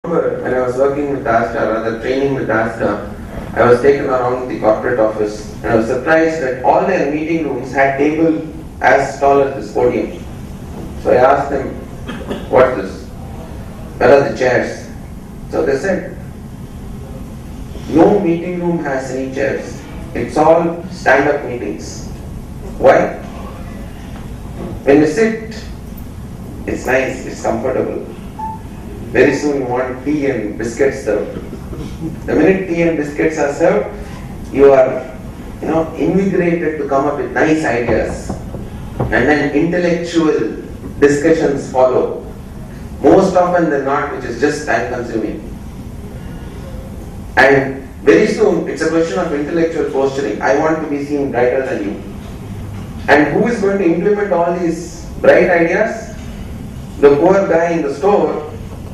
When I was working with Asta, rather training with Asta, I was taken around the corporate office and I was surprised that all their meeting rooms had table as tall as this podium. So I asked them, what's this? Where are the chairs? So they said, no meeting room has any chairs. It's all stand-up meetings. Why? When you sit, it's nice, it's comfortable. Very soon you want tea and biscuits served. The minute tea and biscuits are served, you are invigorated to come up with nice ideas. And then intellectual discussions follow. Most often than not, which is just time consuming. And very soon, it's a question of intellectual posturing. I want to be seen brighter than you. And who is going to implement all these bright ideas? The poor guy in the store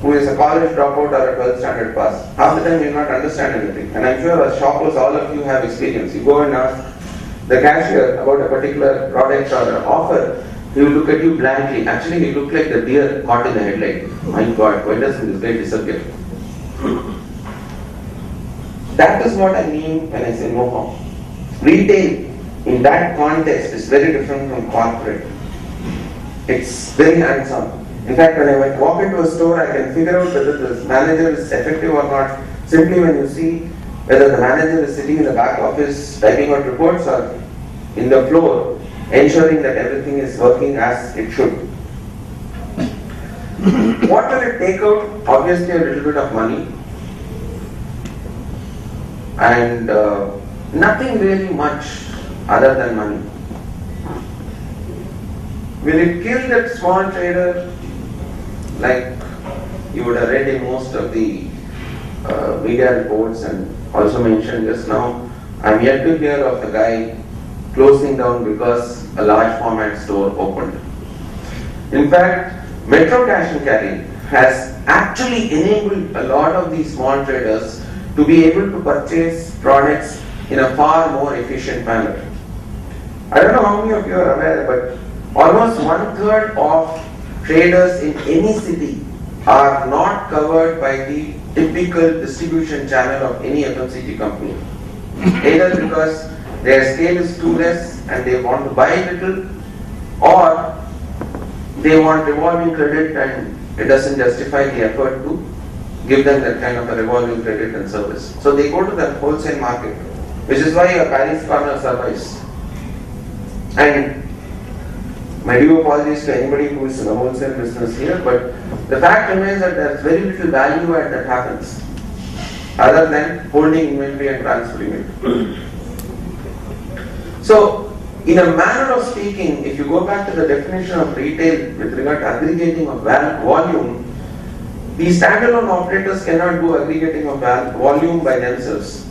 who is a college dropout or a 12th standard pass. Half the time you will not understand anything. And I'm sure as shoppers, all of you have experience. You go and ask the cashier about a particular product or offer, he will look at you blankly. Actually, you look like the deer caught in the headlight. My God, why doesn't this guy disappear? That is what I mean when I say no harm. Retail, in that context, is very different from corporate. It's very hands-on. In fact, when I walk into a store, I can figure out whether the manager is effective or not simply when you see whether the manager is sitting in the back office typing out reports or in the floor ensuring that everything is working as it should. What will it take out? Obviously a little bit of money and nothing really much other than money. Will it kill that small trader? Like you would have read in most of the media reports and also mentioned just now, I'm yet to hear of a guy closing down because a large format store opened. In fact, Metro Cash and Carry has actually enabled a lot of these small traders to be able to purchase products in a far more efficient manner. I don't know how many of you are aware, but almost 1/3 of traders in any city are not covered by the typical distribution channel of any FMCG company. Either because their scale is too less and they want to buy little, or they want revolving credit and it doesn't justify the effort to give them that kind of a revolving credit and service. So they go to the wholesale market, which is why a Paris corner survives. And my due apologies to anybody who is in the wholesale business here, but the fact remains that there is very little value add that happens other than holding inventory and transferring it. So, in a manner of speaking, if you go back to the definition of retail with regard to aggregating of volume, these standalone operators cannot do aggregating of volume by themselves.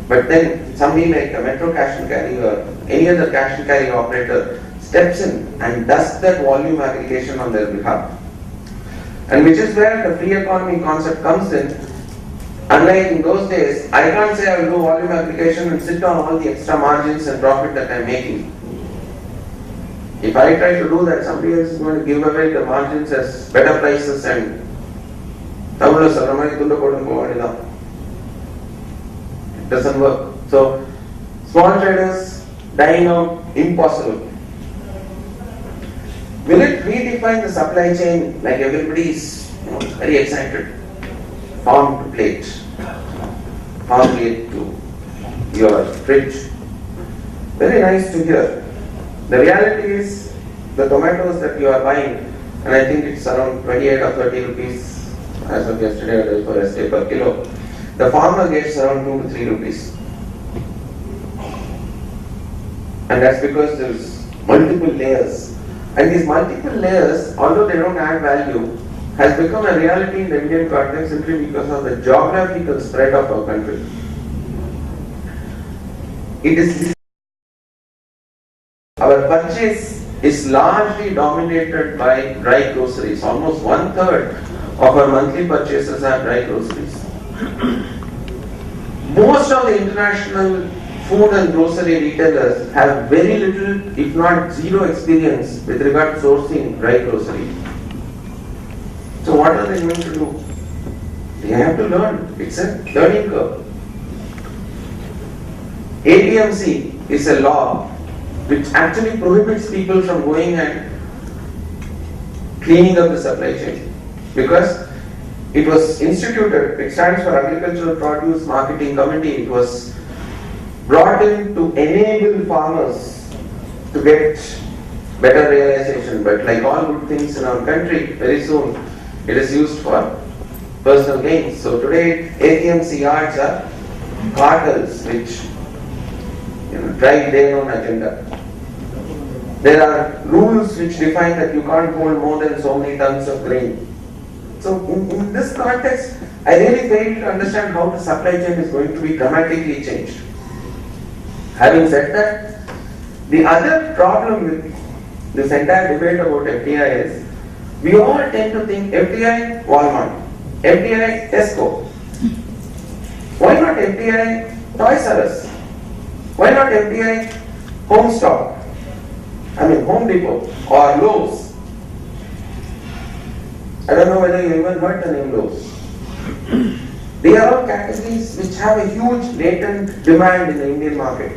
But then somebody like a Metro Cash and Carry or any other cash and carry operator steps in and does that volume aggregation on their behalf. And which is where the free economy concept comes in. Unlike in those days, I can't say I will do volume aggregation and sit on all the extra margins and profit that I am making. If I try to do that, somebody else is going to give away the margins as better prices and it doesn't work. So, small traders dying out, impossible. Will it redefine the supply chain like everybody is very excited? Farm to plate, farm plate to your fridge. Very nice to hear. The reality is the tomatoes that you are buying, and I think it's around 28 or 30 rupees as of yesterday for a per kilo. The farmer gets around 2 to 3 rupees. And that's because there's multiple layers. And these multiple layers, although they don't add value, has become a reality in the Indian context simply because of the geographical spread of our country. Our purchase is largely dominated by dry groceries. Almost 1/3 of our monthly purchases are dry groceries. Most of the international food and grocery retailers have very little, if not zero experience with regard to sourcing dry grocery. So what are they going to do? They have to learn. It's a learning curve. APMC is a law which actually prohibits people from going and cleaning up the supply chain, because it was instituted, it stands for Agricultural Produce Marketing Committee. It was brought in to enable farmers to get better realization, but like all good things in our country, very soon it is used for personal gains. So today APMC yards are cartels which drive their own agenda. There are rules which define that you can't hold more than so many tons of grain. So in this context, I really fail to understand how the supply chain is going to be dramatically changed. Having said that, the other problem with this entire debate about FDI is, we all tend to think FDI Walmart, FDI Tesco. Why not FDI Toys R Us? Why not FDI Home Stock? I mean Home Depot or Lowe's. I don't know whether you even heard the name Lowe's. They are all categories which have a huge latent demand in the Indian market.